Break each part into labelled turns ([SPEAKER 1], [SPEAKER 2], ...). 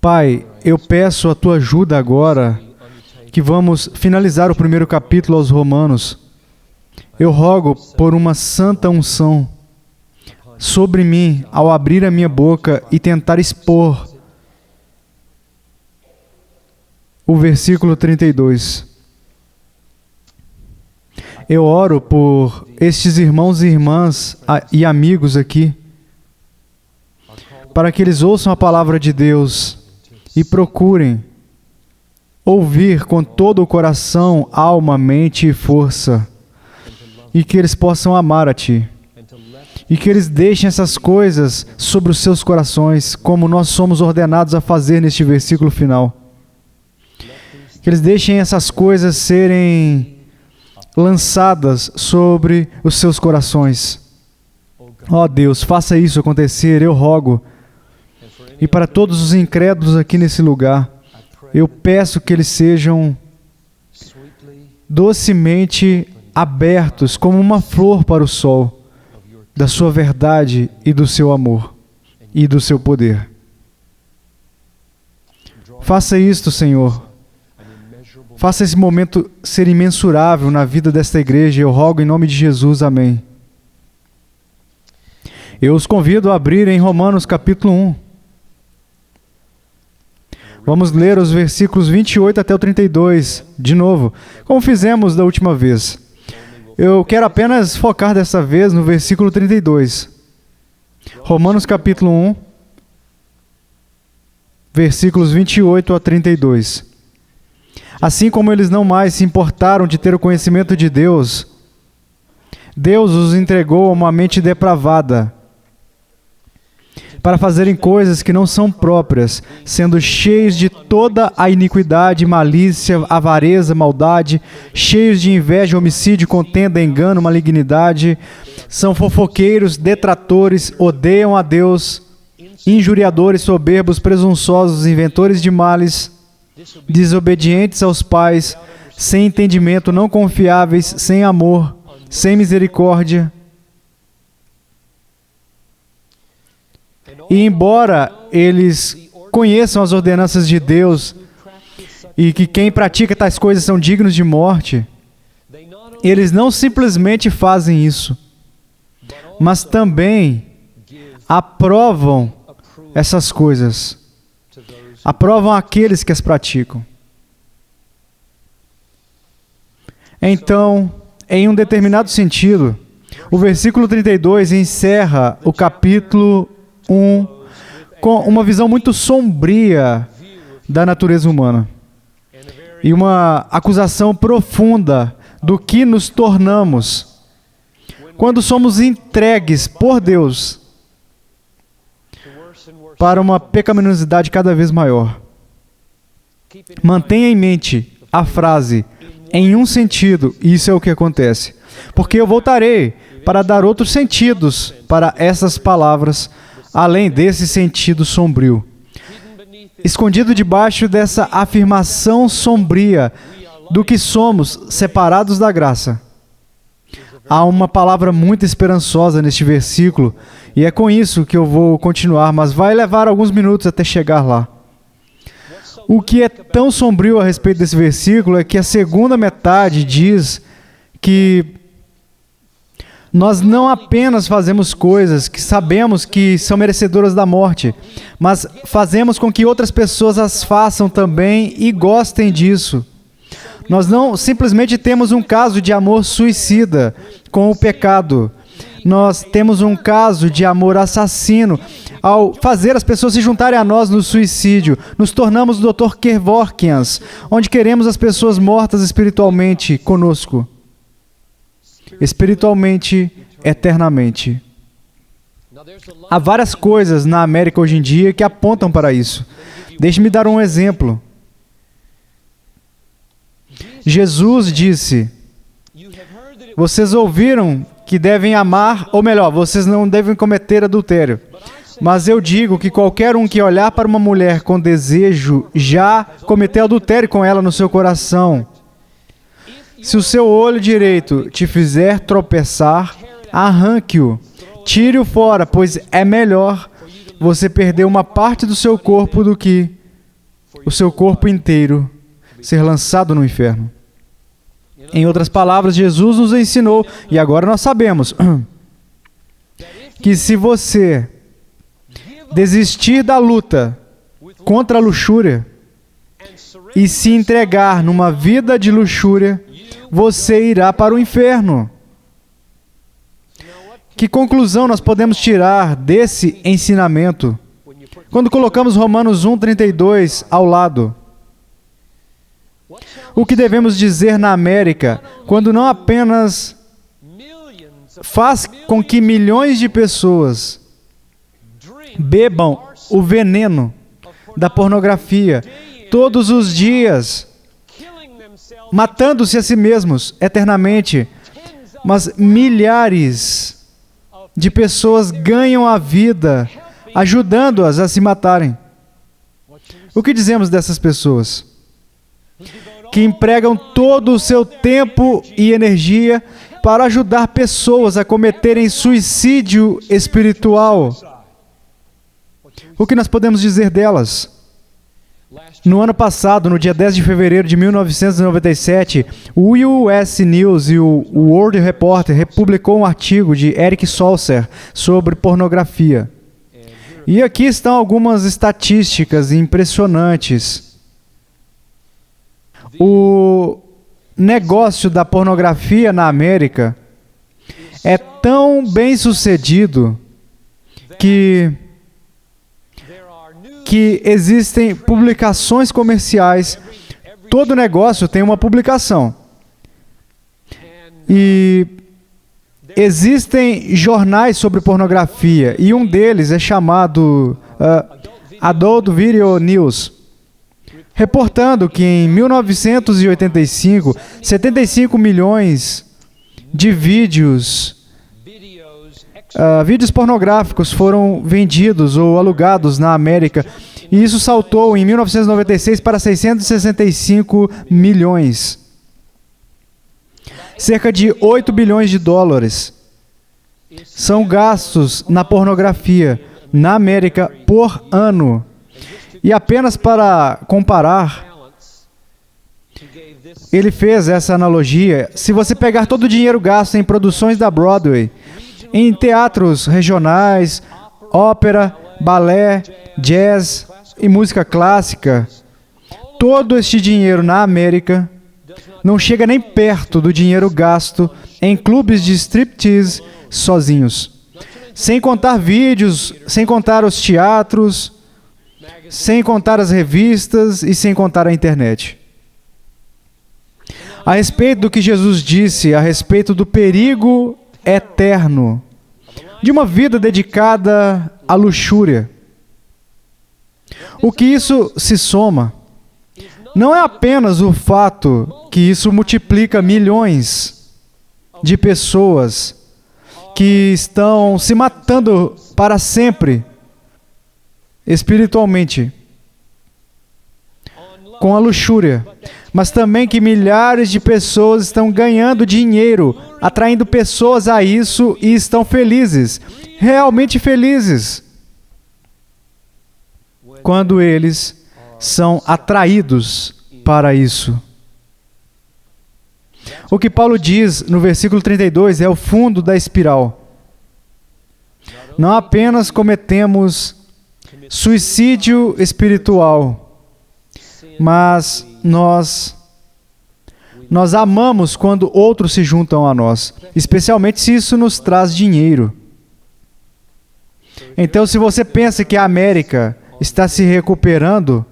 [SPEAKER 1] Pai, eu peço a tua ajuda agora, que vamos finalizar o primeiro capítulo aos Romanos. Eu rogo por uma santa unção sobre mim ao abrir a minha boca e tentar expor o versículo 32. Eu oro por estes irmãos e irmãs e amigos aqui, para que eles ouçam a palavra de Deus e procurem ouvir com todo o coração, alma, mente e força, e que eles possam amar a Ti, e que eles deixem essas coisas sobre os seus corações, como nós somos ordenados a fazer neste versículo final. Que eles deixem essas coisas serem lançadas sobre os seus corações. Ó Deus, faça isso acontecer, eu rogo. E para todos os incrédulos aqui nesse lugar, eu peço que eles sejam docemente abertos como uma flor para o sol, da sua verdade e do seu amor e do seu poder. Faça isto, Senhor. Faça esse momento ser imensurável na vida desta igreja. Eu rogo em nome de Jesus. Amém. Eu os convido a abrir em Romanos capítulo 1. Vamos ler os versículos 28 até o 32, de novo, como fizemos da última vez. Eu quero apenas focar dessa vez no versículo 32. Romanos capítulo 1, versículos 28 a 32. Assim como eles não mais se importaram de ter o conhecimento de Deus, Deus os entregou a uma mente depravada, para fazerem coisas que não são próprias, sendo cheios de toda a iniquidade, malícia, avareza, maldade, cheios de inveja, homicídio, contenda, engano, malignidade, são fofoqueiros, detratores, odeiam a Deus, injuriadores, soberbos, presunçosos, inventores de males, desobedientes aos pais, sem entendimento, não confiáveis, sem amor, sem misericórdia. E embora eles conheçam as ordenanças de Deus e que quem pratica tais coisas são dignos de morte, eles não simplesmente fazem isso, mas também aprovam essas coisas, aprovam aqueles que as praticam. Então, em um determinado sentido, o versículo 32 encerra o capítulo 1 com uma visão muito sombria da natureza humana e uma acusação profunda do que nos tornamos quando somos entregues por Deus para uma pecaminosidade cada vez maior. Mantenha em mente a frase, em um sentido, isso é o que acontece, porque eu voltarei para dar outros sentidos para essas palavras, além desse sentido sombrio. Escondido debaixo dessa afirmação sombria do que somos separados da graça, há uma palavra muito esperançosa neste versículo, e é com isso que eu vou continuar, mas vai levar alguns minutos até chegar lá. O que é tão sombrio a respeito desse versículo é que a segunda metade diz que nós não apenas fazemos coisas que sabemos que são merecedoras da morte, mas fazemos com que outras pessoas as façam também e gostem disso. Nós não simplesmente temos um caso de amor suicida com o pecado. Nós temos um caso de amor assassino ao fazer as pessoas se juntarem a nós no suicídio. Nos tornamos o Dr. Kevorkians, onde queremos as pessoas mortas espiritualmente conosco. Espiritualmente, eternamente. Há várias coisas na América hoje em dia que apontam para isso. Deixe-me dar um exemplo. Jesus disse: vocês ouviram que devem amar, ou melhor, vocês não devem cometer adultério. Mas eu digo que qualquer um que olhar para uma mulher com desejo já cometeu adultério com ela no seu coração. Se o seu olho direito te fizer tropeçar, arranque-o, tire-o fora, pois é melhor você perder uma parte do seu corpo do que o seu corpo inteiro ser lançado no inferno. Em outras palavras, Jesus nos ensinou, e agora nós sabemos, que se você desistir da luta contra a luxúria e se entregar numa vida de luxúria, você irá para o inferno. Que conclusão nós podemos tirar desse ensinamento? Quando colocamos Romanos 1:32 ao lado, o que devemos dizer na América, quando não apenas faz com que milhões de pessoas bebam o veneno da pornografia todos os dias, matando-se a si mesmos eternamente, mas milhares de pessoas ganham a vida ajudando-as a se matarem. O que dizemos dessas pessoas? Que empregam todo o seu tempo e energia para ajudar pessoas a cometerem suicídio espiritual. O que nós podemos dizer delas? No ano passado, no dia 10 de fevereiro de 1997, o US News e o World Reporter publicou um artigo de Eric Salzer sobre pornografia. E aqui estão algumas estatísticas impressionantes. O negócio da pornografia na América é tão bem sucedido que existem publicações comerciais. Todo negócio tem uma publicação. E existem jornais sobre pornografia, e um deles é chamado Adult Video News, reportando que em 1985, 75 milhões de vídeos pornográficos foram vendidos ou alugados na América, e isso saltou em 1996 para 665 milhões. Cerca de 8 bilhões de dólares são gastos na pornografia na América por ano. E apenas para comparar, ele fez essa analogia. Se você pegar todo o dinheiro gasto em produções da Broadway, em teatros regionais, ópera, balé, jazz e música clássica, todo este dinheiro na América não chega nem perto do dinheiro gasto em clubes de striptease sozinhos. Sem contar vídeos, sem contar os teatros, sem contar as revistas e sem contar a internet. A respeito do que Jesus disse, a respeito do perigo eterno de uma vida dedicada à luxúria, o que isso se soma não é apenas o fato que isso multiplica milhões de pessoas que estão se matando para sempre espiritualmente com a luxúria, mas também que milhares de pessoas estão ganhando dinheiro, atraindo pessoas a isso e estão felizes, realmente felizes, quando eles são atraídos para isso. O que Paulo diz no versículo 32 é o fundo da espiral. Não apenas cometemos suicídio espiritual, mas nós amamos quando outros se juntam a nós, especialmente se isso nos traz dinheiro. Então, se você pensa que a América está se recuperando,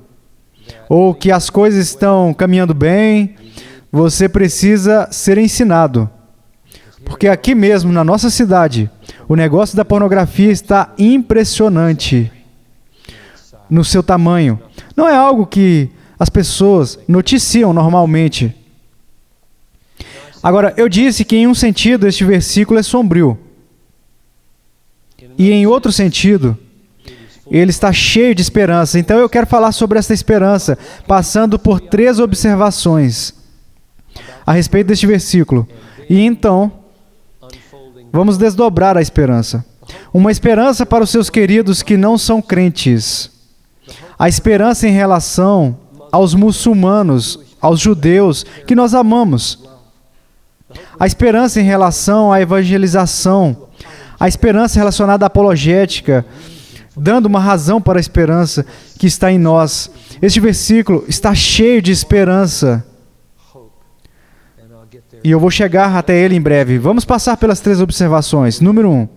[SPEAKER 1] ou que as coisas estão caminhando bem, você precisa ser ensinado. Porque aqui mesmo, na nossa cidade, o negócio da pornografia está impressionante no seu tamanho. Não é algo que as pessoas noticiam normalmente. Agora, eu disse que em um sentido este versículo é sombrio. E em outro sentido, ele está cheio de esperança. Então eu quero falar sobre essa esperança, passando por 3 observações a respeito deste versículo. E então, vamos desdobrar a esperança. Uma esperança para os seus queridos que não são crentes. A esperança em relação aos muçulmanos, aos judeus, que nós amamos. A esperança em relação à evangelização, a esperança relacionada à apologética, dando uma razão para a esperança que está em nós. Este versículo está cheio de esperança. E eu vou chegar até ele em breve. Vamos passar pelas 3 observações. Número 1.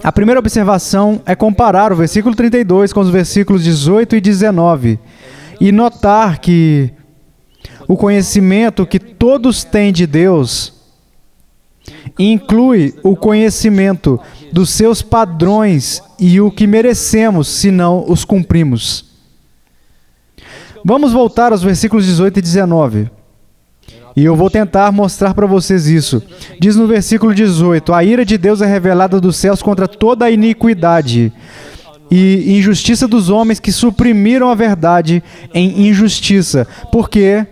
[SPEAKER 1] A primeira observação é comparar o versículo 32 com os versículos 18 e 19 e notar que o conhecimento que todos têm de Deus inclui o conhecimento dos seus padrões e o que merecemos se não os cumprimos. Vamos voltar aos versículos 18 e 19. E eu vou tentar mostrar para vocês isso. Diz no versículo 18: a ira de Deus é revelada dos céus contra toda a iniquidade e injustiça dos homens que suprimiram a verdade em injustiça, porque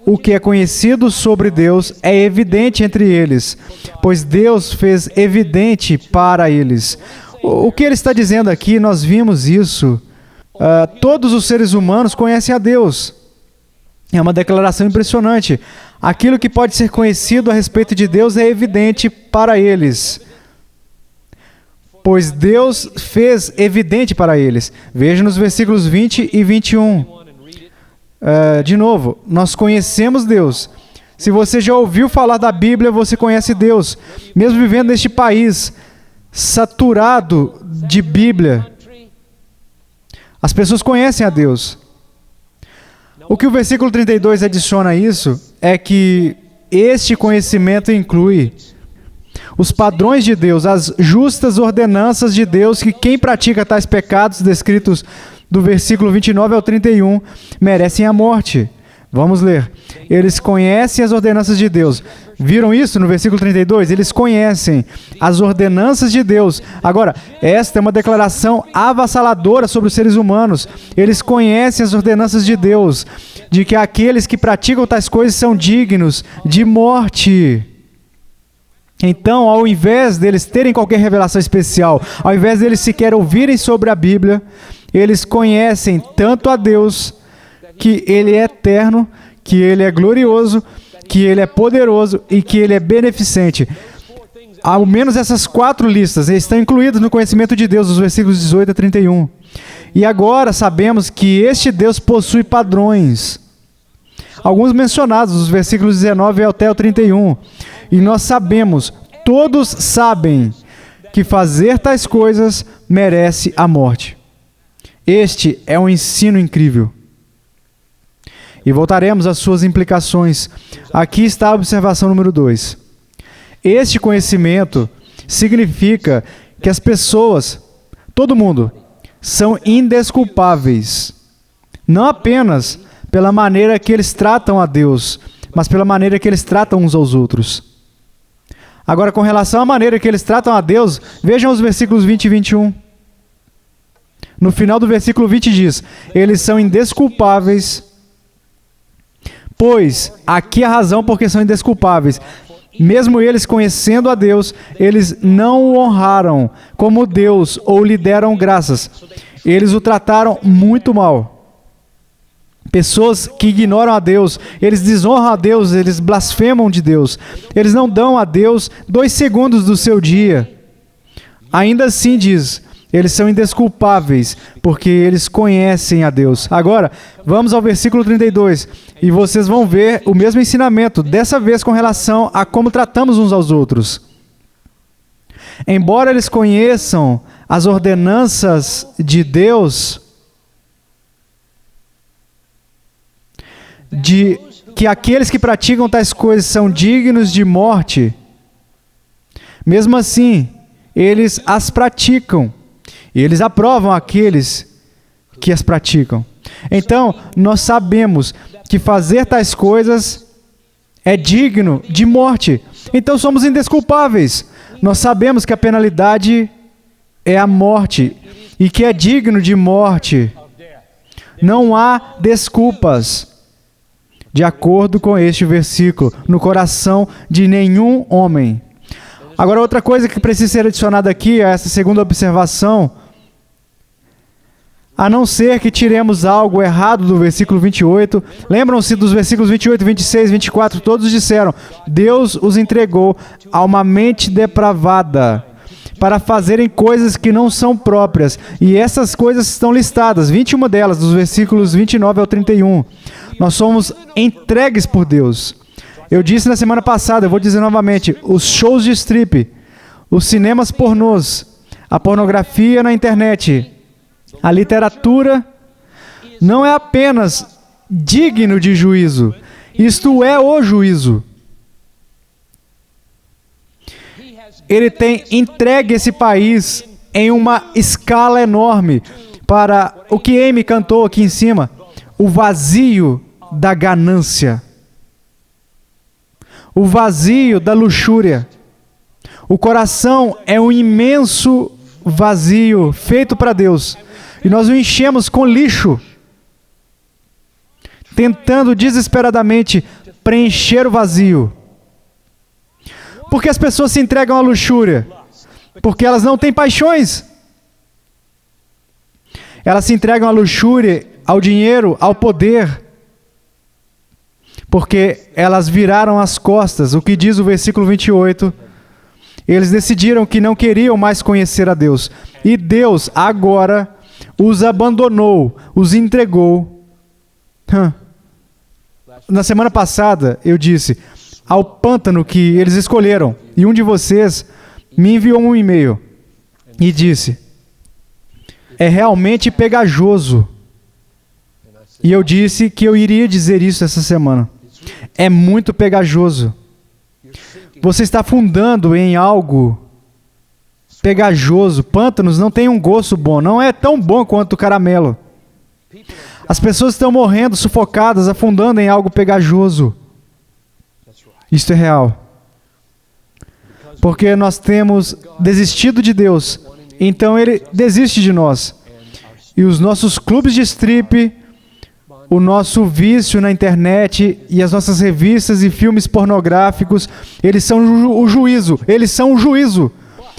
[SPEAKER 1] o que é conhecido sobre Deus é evidente entre eles, pois Deus fez evidente para eles. O que ele está dizendo aqui, nós vimos isso. Todos os seres humanos conhecem a Deus. É uma declaração impressionante. Aquilo que pode ser conhecido a respeito de Deus é evidente para eles, pois Deus fez evidente para eles. Veja nos versículos 20 e 21. De novo, nós conhecemos Deus. Se você já ouviu falar da Bíblia, você conhece Deus. Mesmo vivendo neste país saturado de Bíblia, as pessoas conhecem a Deus. O que o versículo 32 adiciona a isso é que este conhecimento inclui os padrões de Deus, as justas ordenanças de Deus, que quem pratica tais pecados descritos do versículo 29 ao 31 merecem a morte. Vamos ler. Eles conhecem as ordenanças de Deus. Viram isso no versículo 32? Eles conhecem as ordenanças de Deus. Agora, esta é uma declaração avassaladora sobre os seres humanos. Eles conhecem as ordenanças de Deus, de que aqueles que praticam tais coisas são dignos de morte. Então, ao invés deles terem qualquer revelação especial, ao invés deles sequer ouvirem sobre a Bíblia, eles conhecem tanto a Deus, que Ele é eterno, que Ele é glorioso, que Ele é poderoso e que Ele é beneficente. Ao menos essas 4 listas estão incluídas no conhecimento de Deus, os versículos 18 a 31. E agora sabemos que este Deus possui padrões. Alguns mencionados, os versículos 19 até o 31. E nós sabemos, todos sabem, que fazer tais coisas merece a morte. Este é um ensino incrível. E voltaremos às suas implicações. Aqui está a observação número 2. Este conhecimento significa que as pessoas, todo mundo, são indesculpáveis. Não apenas pela maneira que eles tratam a Deus, mas pela maneira que eles tratam uns aos outros. Agora, com relação à maneira que eles tratam a Deus, vejam os versículos 20 e 21. No final do versículo 20 diz: eles são indesculpáveis. Pois, aqui a razão porque são indesculpáveis. Mesmo eles conhecendo a Deus, eles não o honraram como Deus ou lhe deram graças. Eles o trataram muito mal. Pessoas que ignoram a Deus, eles desonram a Deus, eles blasfemam de Deus. Eles não dão a Deus 2 segundos do seu dia. Ainda assim diz, eles são indesculpáveis, porque eles conhecem a Deus. Agora, vamos ao versículo 32, e vocês vão ver o mesmo ensinamento, dessa vez com relação a como tratamos uns aos outros. Embora eles conheçam as ordenanças de Deus, de que aqueles que praticam tais coisas são dignos de morte, mesmo assim, eles as praticam. E eles aprovam aqueles que as praticam. Então, nós sabemos que fazer tais coisas é digno de morte. Então, somos indesculpáveis. Nós sabemos que a penalidade é a morte e que é digno de morte. Não há desculpas, de acordo com este versículo, no coração de nenhum homem. Agora, outra coisa que precisa ser adicionada aqui a essa segunda observação: A não ser que tiremos algo errado do versículo 28. Lembram-se dos versículos 28, 26, 24? Todos disseram: Deus os entregou a uma mente depravada para fazerem coisas que não são próprias. E essas coisas estão listadas, 21 delas, dos versículos 29 ao 31. Nós somos entregues por Deus. Eu disse na semana passada, eu vou dizer novamente, os shows de strip, os cinemas pornôs, a pornografia na internet, a literatura não é apenas digno de juízo, isto é o juízo. Ele tem entregue esse país em uma escala enorme para o que Amy cantou aqui em cima, o vazio da ganância, o vazio da luxúria. O coração é um imenso vazio feito para Deus. E nós o enchemos com lixo, tentando desesperadamente preencher o vazio. Por que as pessoas se entregam à luxúria? Porque elas não têm paixões. Elas se entregam à luxúria, ao dinheiro, ao poder, porque elas viraram as costas. O que diz o versículo 28? Eles decidiram que não queriam mais conhecer a Deus. E Deus agora os abandonou, os entregou. Na semana passada eu disse, ao pântano que eles escolheram. E um de vocês me enviou um e-mail e disse, é realmente pegajoso. E eu disse que eu iria dizer isso essa semana. É muito pegajoso. Você está afundando em algo pegajoso. Pântanos não têm um gosto bom. Não é tão bom quanto o caramelo. As pessoas estão morrendo, sufocadas, afundando em algo pegajoso. Isto é real. Porque nós temos desistido de Deus. Então Ele desiste de nós. E os nossos clubes de strip, o nosso vício na internet e as nossas revistas e filmes pornográficos, eles são o juízo. Eles são o juízo.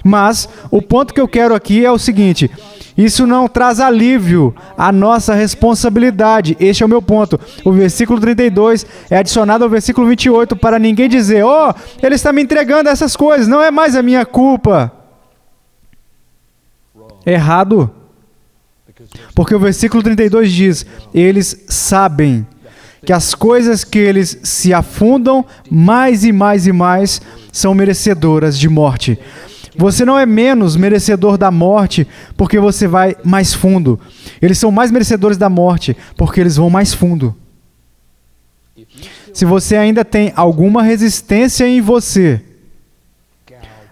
[SPEAKER 1] Mas o ponto que eu quero aqui é o seguinte: isso não traz alívio à nossa responsabilidade. Este é o meu ponto. O versículo 32 é adicionado ao versículo 28 para ninguém dizer, oh, ele está me entregando essas coisas, não é mais a minha culpa. Errado. Porque o versículo 32 diz, eles sabem que as coisas que eles se afundam mais e mais e mais são merecedoras de morte. Você não é menos merecedor da morte porque você vai mais fundo. Eles são mais merecedores da morte porque eles vão mais fundo. Se você ainda tem alguma resistência em você,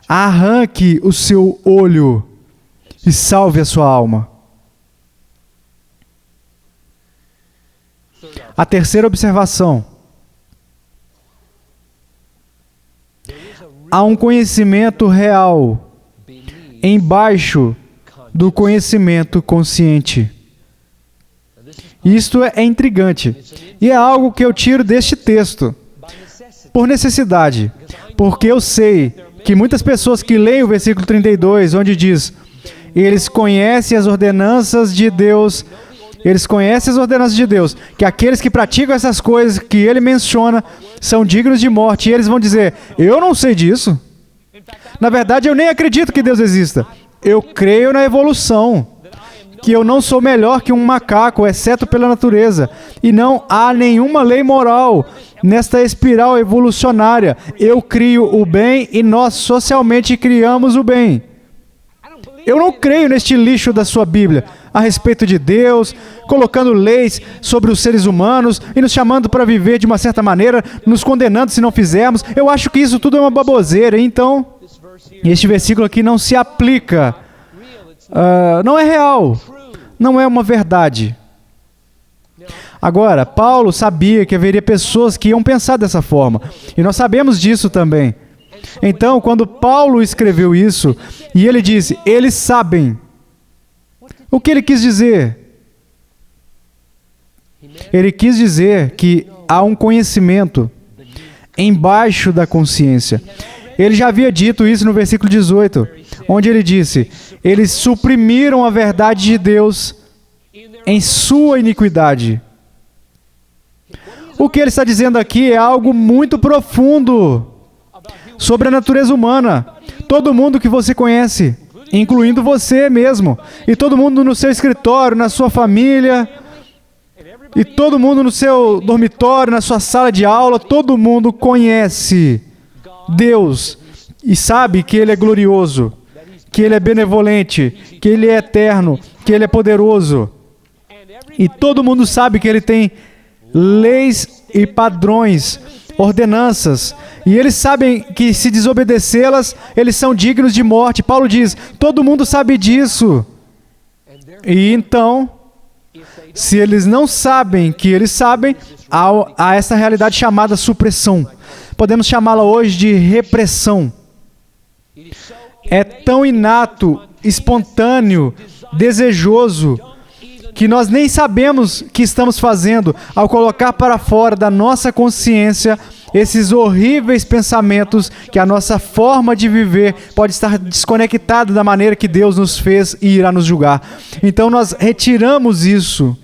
[SPEAKER 1] arranque o seu olho e salve a sua alma. A terceira observação. Há um conhecimento real embaixo do conhecimento consciente. Isto é intrigante. E é algo que eu tiro deste texto. Por necessidade. Porque eu sei que muitas pessoas que leem o versículo 32, onde diz, eles conhecem as ordenanças de Deus, que aqueles que praticam essas coisas que ele menciona são dignos de morte. E eles vão dizer, eu não sei disso. Na verdade, eu nem acredito que Deus exista. Eu creio na evolução, que eu não sou melhor que um macaco, exceto pela natureza. E não há nenhuma lei moral nesta espiral evolucionária. Eu crio o bem e nós socialmente criamos o bem. Eu não creio neste lixo da sua Bíblia a respeito de Deus, colocando leis sobre os seres humanos e nos chamando para viver de uma certa maneira, nos condenando se não fizermos. Eu acho que isso tudo é uma baboseira. Então, este versículo aqui não se aplica. Não é real. Não é uma verdade. Agora, Paulo sabia que haveria pessoas que iam pensar dessa forma. E nós sabemos disso também. Então, quando Paulo escreveu isso, e ele disse, eles sabem. O que ele quis dizer? Ele quis dizer que há um conhecimento embaixo da consciência. Ele já havia dito isso no versículo 18, onde ele disse, eles suprimiram a verdade de Deus em sua iniquidade. O que ele está dizendo aqui é algo muito profundo sobre a natureza humana. Todo mundo que você conhece, incluindo você mesmo, e todo mundo no seu escritório, na sua família, e todo mundo no seu dormitório, na sua sala de aula, todo mundo conhece Deus e sabe que Ele é glorioso, que Ele é benevolente, que Ele é eterno, que Ele é poderoso. E todo mundo sabe que Ele tem leis e padrões, ordenanças, e eles sabem que se desobedecê-las, eles são dignos de morte. Paulo diz, todo mundo sabe disso. E então, se eles não sabem que eles sabem, há essa realidade chamada supressão. Podemos chamá-la hoje de repressão. É tão inato, espontâneo, desejoso, que nós nem sabemos que estamos fazendo ao colocar para fora da nossa consciência esses horríveis pensamentos que a nossa forma de viver pode estar desconectada da maneira que Deus nos fez e irá nos julgar. Então nós retiramos isso.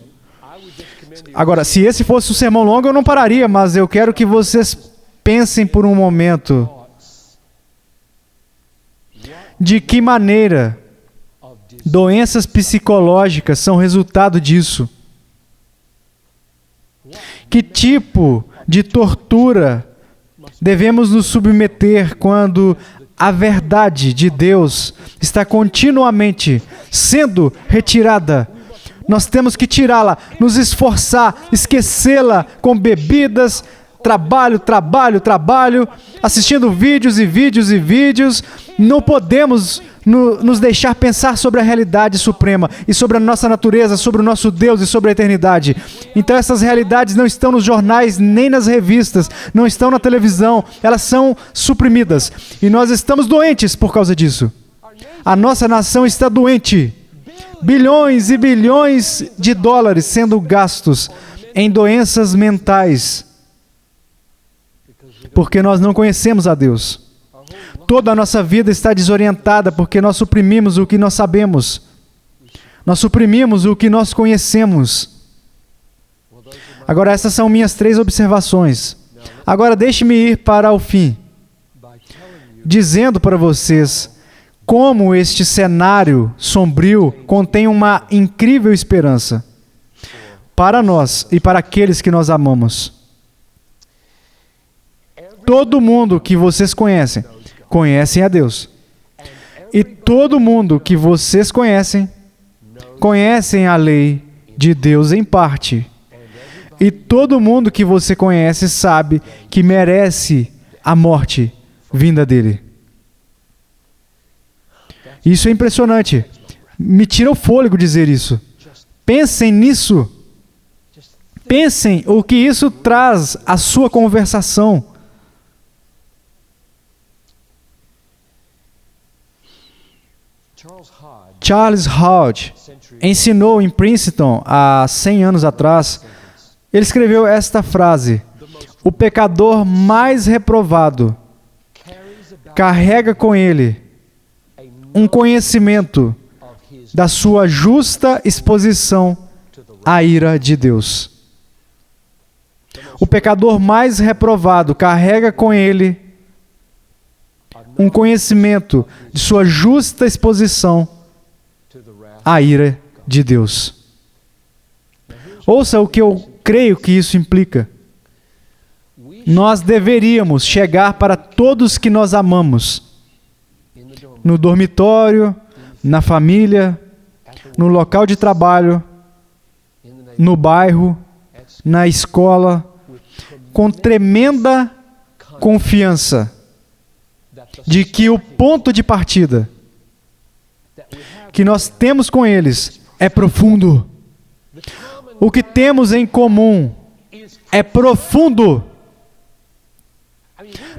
[SPEAKER 1] Agora, se esse fosse um sermão longo, eu não pararia, mas eu quero que vocês pensem por um momento de que maneira doenças psicológicas são resultado disso. Que tipo de tortura devemos nos submeter quando a verdade de Deus está continuamente sendo retirada? Nós temos que tirá-la, nos esforçar, esquecê-la com bebidas, trabalho, assistindo vídeos e vídeos e vídeos. Não podemos nos deixar pensar sobre a realidade suprema e sobre a nossa natureza, sobre o nosso Deus e sobre a eternidade. Então essas realidades não estão nos jornais, nem nas revistas, não estão na televisão, elas são suprimidas. E nós estamos doentes por causa disso. A nossa nação está doente. Bilhões e bilhões de dólares sendo gastos em doenças mentais, porque nós não conhecemos a Deus. Toda a nossa vida está desorientada porque nós suprimimos o que nós sabemos. Nós suprimimos o que nós conhecemos. Agora, essas são minhas 3 observações. Agora, deixe-me ir para o fim, dizendo para vocês como este cenário sombrio contém uma incrível esperança para nós e para aqueles que nós amamos. Todo mundo que vocês conhecem a Deus. E todo mundo que vocês conhecem a lei de Deus em parte. E todo mundo que você conhece sabe que merece a morte vinda dele. Isso é impressionante. Me tira o fôlego dizer isso. Pensem nisso. Pensem o que isso traz à sua conversação. Charles Hodge ensinou em Princeton há 100 anos atrás. Ele escreveu esta frase: o pecador mais reprovado carrega com ele um conhecimento da sua justa exposição à ira de Deus. O pecador mais reprovado carrega com ele um conhecimento de sua justa exposição à ira de Deus. Ouça o que eu creio que isso implica. Nós deveríamos chegar para todos que nós amamos, no dormitório, na família, no local de trabalho, no bairro, na escola, com tremenda confiança de que o ponto de partida que nós temos com eles é profundo. O que temos em comum é profundo.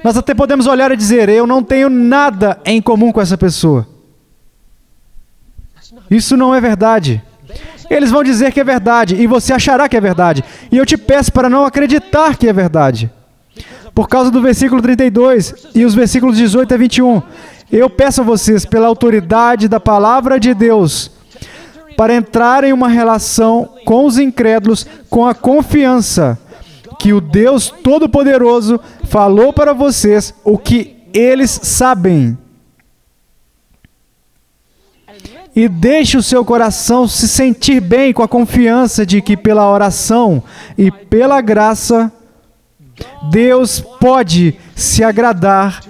[SPEAKER 1] Nós até podemos olhar e dizer: eu não tenho nada em comum com essa pessoa. Isso não é verdade. Eles vão dizer que é verdade, e você achará que é verdade. E eu te peço para não acreditar que é verdade. Por causa do versículo 32 e os versículos 18 a 21. Eu peço a vocês, pela autoridade da palavra de Deus, para entrar em uma relação com os incrédulos com a confiança que o Deus Todo-Poderoso falou para vocês o que eles sabem. E deixe o seu coração se sentir bem com a confiança de que pela oração e pela graça, Deus pode se agradar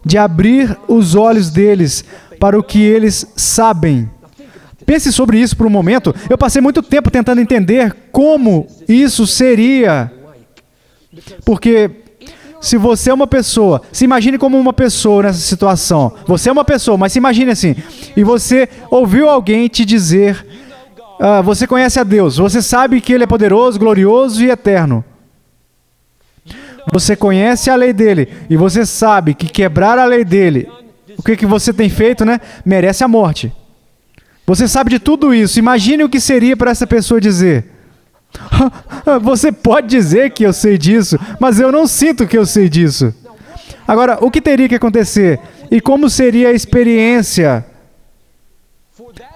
[SPEAKER 1] de abrir os olhos deles para o que eles sabem. Pense sobre isso por um momento. Eu passei muito tempo tentando entender como isso seria. Porque se você é uma pessoa, se imagine como uma pessoa nessa situação. Você é uma pessoa, mas se imagine assim. E você ouviu alguém te dizer, você conhece a Deus, você sabe que Ele é poderoso, glorioso e eterno. Você conhece a lei dele e você sabe que quebrar a lei dele, o que você tem feito, né? Merece a morte. Você sabe de tudo isso. Imagine o que seria para essa pessoa dizer. Você pode dizer que eu sei disso, mas eu não sinto que eu sei disso. Agora, o que teria que acontecer? E como seria a experiência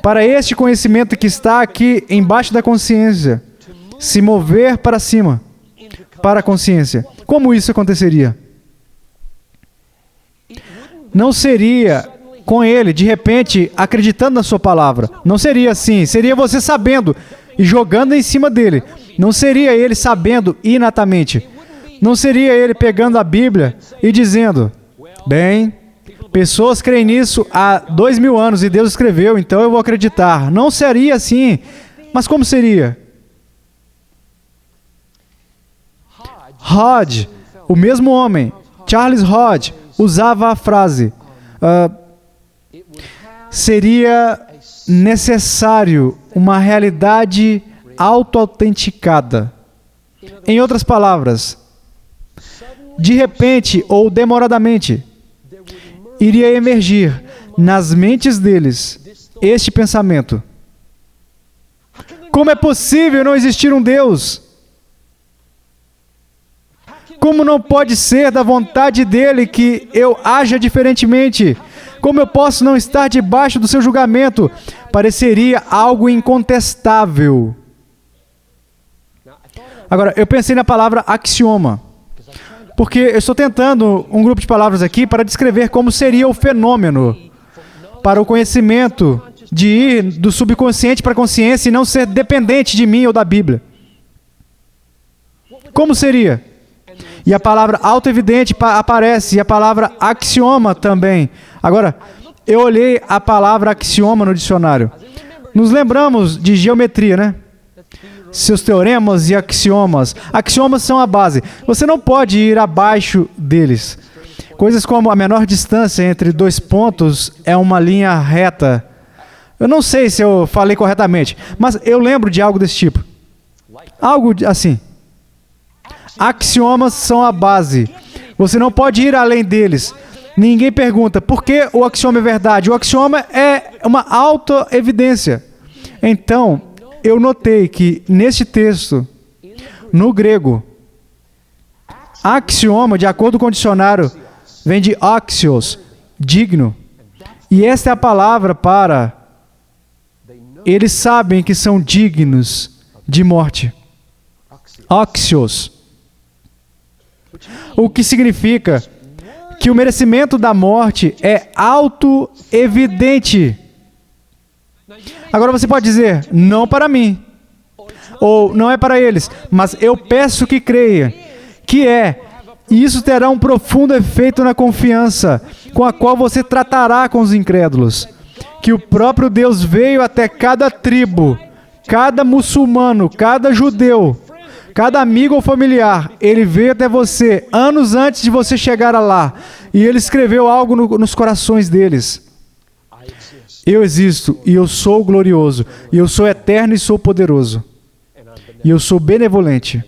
[SPEAKER 1] para este conhecimento que está aqui embaixo da consciência se mover para cima, para a consciência? Como isso aconteceria? Não seria com ele, de repente, acreditando na sua palavra. Não seria assim. Seria você sabendo e jogando em cima dele. Não seria ele sabendo inatamente. Não seria ele pegando a Bíblia e dizendo, bem, pessoas creem nisso há 2000 anos e Deus escreveu, então eu vou acreditar. Não seria assim. Mas como seria? Hodge, o mesmo homem, Charles Hodge, usava a frase, seria necessário uma realidade auto-autenticada. Em outras palavras, de repente ou demoradamente, iria emergir nas mentes deles este pensamento. Como é possível não existir um Deus? Como não pode ser da vontade dele que eu haja diferentemente? Como eu posso não estar debaixo do seu julgamento? Pareceria algo incontestável. Agora, eu pensei na palavra axioma, porque eu estou tentando um grupo de palavras aqui para descrever como seria o fenômeno para o conhecimento de ir do subconsciente para a consciência e não ser dependente de mim ou da Bíblia. Como seria? E a palavra auto-evidente aparece, e a palavra axioma também. Agora, eu olhei a palavra axioma no dicionário. Nos lembramos de geometria, né? Seus teoremas e axiomas. Axiomas são a base. Você não pode ir abaixo deles. Coisas como a menor distância entre dois pontos é uma linha reta. Eu não sei se eu falei corretamente, mas eu lembro de algo desse tipo. Algo assim. Axiomas são a base. Você não pode ir além deles. Ninguém pergunta por que o axioma é verdade. O axioma é uma auto-evidência. Então, eu notei que neste texto, no grego, axioma, de acordo com o dicionário, vem de axios, digno. E esta é a palavra para eles sabem que são dignos de morte. Axios. O que significa que o merecimento da morte é auto-evidente. Agora você pode dizer, não para mim, ou não é para eles, mas eu peço que creia, que é, e isso terá um profundo efeito na confiança com a qual você tratará com os incrédulos, que o próprio Deus veio até cada tribo, cada muçulmano, cada judeu, cada amigo ou familiar, ele veio até você anos antes de você chegar lá, e ele escreveu algo nos corações deles. Eu existo, e eu sou glorioso, e eu sou eterno e sou poderoso, e eu sou benevolente,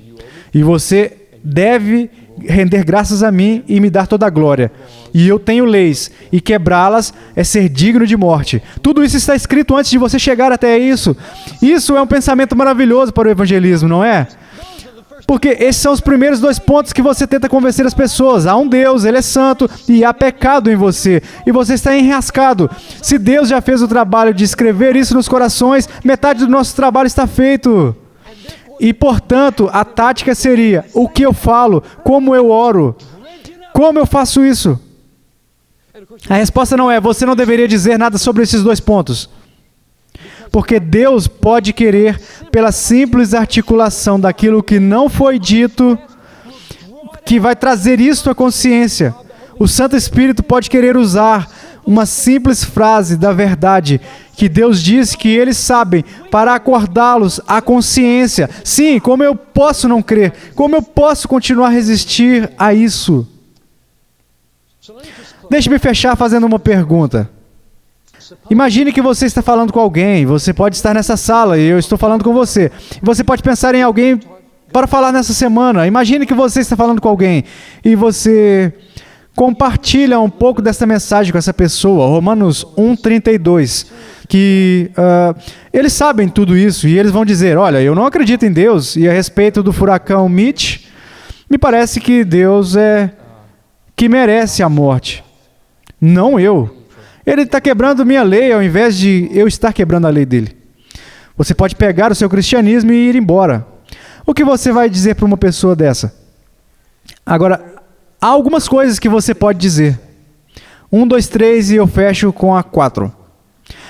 [SPEAKER 1] e você deve render graças a mim e me dar toda a glória. E eu tenho leis, e quebrá-las é ser digno de morte. Tudo isso está escrito antes de você chegar até isso. Isso é um pensamento maravilhoso para o evangelismo, não é? Porque esses são os primeiros 2 pontos que você tenta convencer as pessoas. Há um Deus, Ele é santo e há pecado em você. E você está enrascado. Se Deus já fez o trabalho de escrever isso nos corações, metade do nosso trabalho está feito. E, portanto, a tática seria: o que eu falo, como eu oro, como eu faço isso? A resposta não é: você não deveria dizer nada sobre esses 2 pontos. Porque Deus pode querer, pela simples articulação daquilo que não foi dito, que vai trazer isto à consciência. O Santo Espírito pode querer usar uma simples frase da verdade que Deus diz que eles sabem, para acordá-los à consciência. Sim, como eu posso não crer? Como eu posso continuar a resistir a isso? Deixe-me fechar fazendo uma pergunta. Imagine que você está falando com alguém, você pode estar nessa sala e eu estou falando com você. Você pode pensar em alguém para falar nessa semana. Imagine que você está falando com alguém e você compartilha um pouco dessa mensagem com essa pessoa, Romanos 1:32, que eles sabem tudo isso e eles vão dizer: olha, eu não acredito em Deus, e a respeito do furacão Mitch, me parece que Deus é que merece a morte, não eu. Ele está quebrando minha lei ao invés de eu estar quebrando a lei dele. Você pode pegar o seu cristianismo e ir embora. O que você vai dizer para uma pessoa dessa? Agora, há algumas coisas que você pode dizer. 1, 2, 3 e eu fecho com a 4.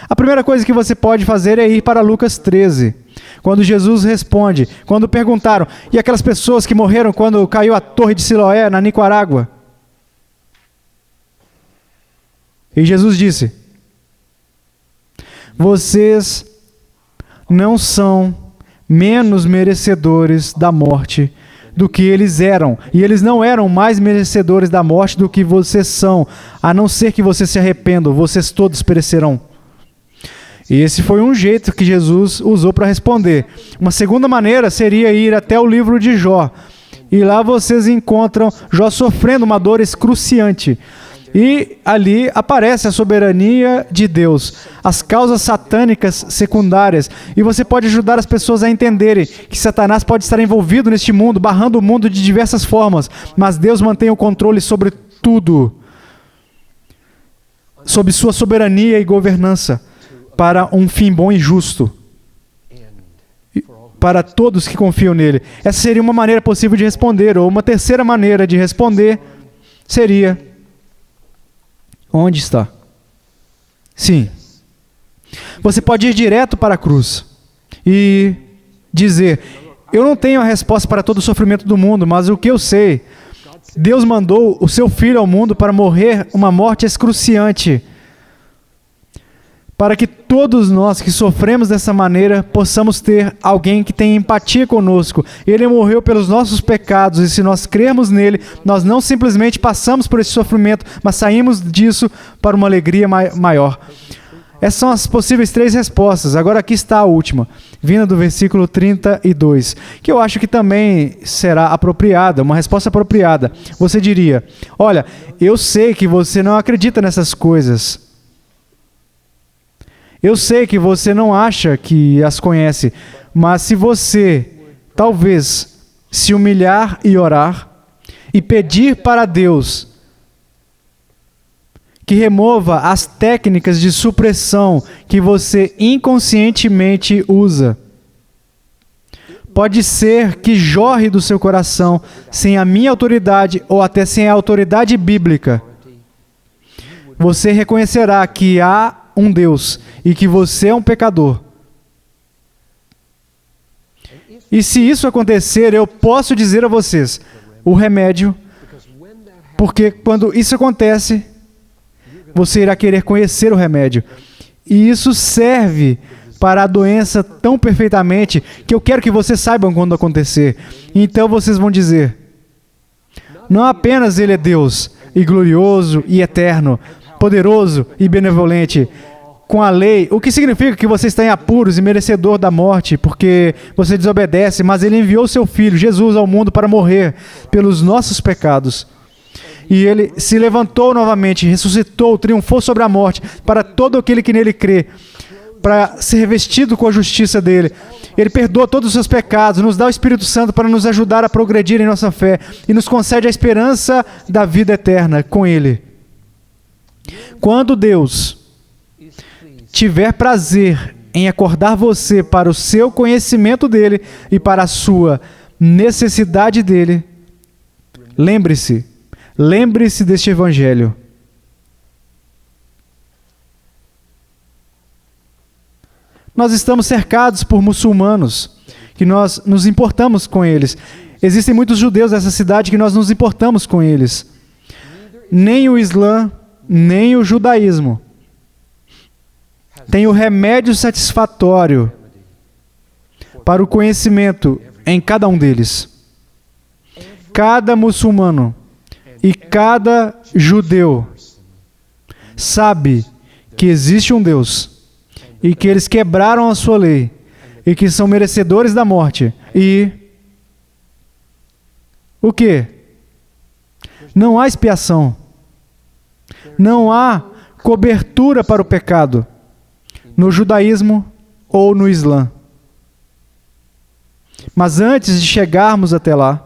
[SPEAKER 1] A primeira coisa que você pode fazer é ir para Lucas 13. Quando Jesus responde, quando perguntaram: e aquelas pessoas que morreram quando caiu a torre de Siloé, na Nicarágua? E Jesus disse: vocês não são menos merecedores da morte do que eles eram. E eles não eram mais merecedores da morte do que vocês são, a não ser que vocês se arrependam, vocês todos perecerão. E esse foi um jeito que Jesus usou para responder. Uma segunda maneira seria ir até o livro de Jó. E lá vocês encontram Jó sofrendo uma dor excruciante. E ali aparece a soberania de Deus, as causas satânicas secundárias. E você pode ajudar as pessoas a entenderem que Satanás pode estar envolvido neste mundo, barrando o mundo de diversas formas, mas Deus mantém o controle sobre tudo, sob sua soberania e governança, para um fim bom e justo, para todos que confiam nele. Essa seria uma maneira possível de responder. Ou uma terceira maneira de responder seria: onde está? Sim. Você pode ir direto para a cruz e dizer: eu não tenho a resposta para todo o sofrimento do mundo, mas o que eu sei, Deus mandou o seu Filho ao mundo para morrer uma morte excruciante, para que todos nós que sofremos dessa maneira possamos ter alguém que tenha empatia conosco. Ele morreu pelos nossos pecados, e se nós crermos nele, nós não simplesmente passamos por esse sofrimento, mas saímos disso para uma alegria maior. Essas são as possíveis 3 respostas. Agora aqui está a última, vinda do versículo 32, que eu acho que também será apropriada, uma resposta apropriada. Você diria: olha, eu sei que você não acredita nessas coisas. Eu sei que você não acha que as conhece, mas se você, talvez, se humilhar e orar, e pedir para Deus que remova as técnicas de supressão que você inconscientemente usa, pode ser que jorre do seu coração sem a minha autoridade ou até sem a autoridade bíblica. Você reconhecerá que há um Deus e que você é um pecador. E se isso acontecer, eu posso dizer a vocês o remédio, porque quando isso acontece, você irá querer conhecer o remédio. E isso serve para a doença tão perfeitamente que eu quero que vocês saibam quando acontecer. Então vocês vão dizer: não apenas Ele é Deus, e glorioso e eterno, poderoso e benevolente, com a lei, o que significa que você está em apuros e merecedor da morte, porque você desobedece, mas Ele enviou seu Filho, Jesus, ao mundo para morrer pelos nossos pecados. E Ele se levantou novamente, ressuscitou, triunfou sobre a morte, para todo aquele que nele crê. para ser revestido com a justiça dele. Ele perdoa todos os seus pecados, nos dá o Espírito Santo para nos ajudar a progredir em nossa fé e nos concede a esperança da vida eterna com ele. Quando Deus tiver prazer em acordar você para o seu conhecimento dele e para a sua necessidade dele, lembre-se deste evangelho. Nós estamos cercados por muçulmanos, que nós nos importamos com eles. Existem muitos judeus nessa cidade que nós nos importamos com eles. Nem o Islã, nem o judaísmo tem o remédio satisfatório para o conhecimento em cada um deles. Cada muçulmano e cada judeu sabe que existe um Deus e que eles quebraram a sua lei e que são merecedores da morte. E o quê? Não há expiação. Não há cobertura para o pecado no judaísmo ou no Islã. Mas antes de chegarmos até lá,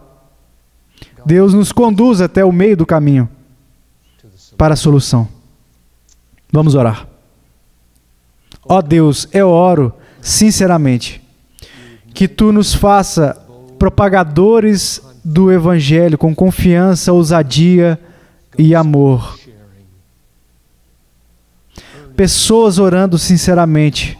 [SPEAKER 1] Deus nos conduz até o meio do caminho para a solução. Vamos orar. Ó Deus, eu oro sinceramente que Tu nos faça propagadores do Evangelho com confiança, ousadia e amor. Pessoas orando sinceramente.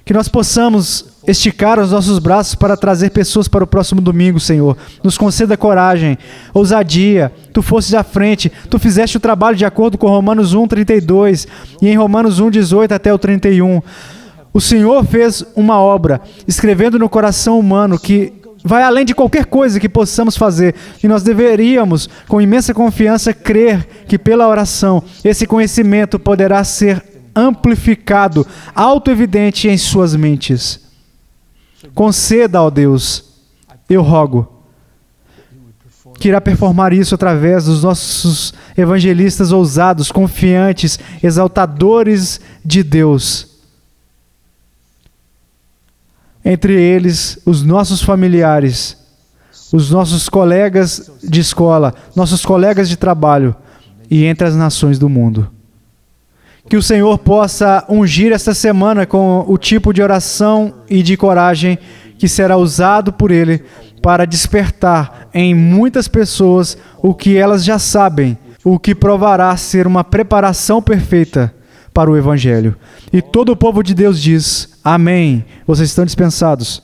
[SPEAKER 1] Que nós possamos esticar os nossos braços para trazer pessoas para o próximo domingo, Senhor. Nos conceda coragem, ousadia. Tu fostes à frente. Tu fizeste o trabalho de acordo com Romanos 1:32 e em Romanos 1:18 até o 31. O Senhor fez uma obra, escrevendo no coração humano que vai além de qualquer coisa que possamos fazer. E nós deveríamos, com imensa confiança, crer que pela oração esse conhecimento poderá ser amplificado, autoevidente em suas mentes. Conceda, ó Deus, eu rogo, que irá performar isso através dos nossos evangelistas ousados, confiantes, exaltadores de Deus. Entre eles, os nossos familiares, os nossos colegas de escola, nossos colegas de trabalho e entre as nações do mundo. Que o Senhor possa ungir esta semana com o tipo de oração e de coragem que será usado por Ele para despertar em muitas pessoas o que elas já sabem, o que provará ser uma preparação perfeita para o Evangelho. E todo o povo de Deus diz, amém. Vocês estão dispensados.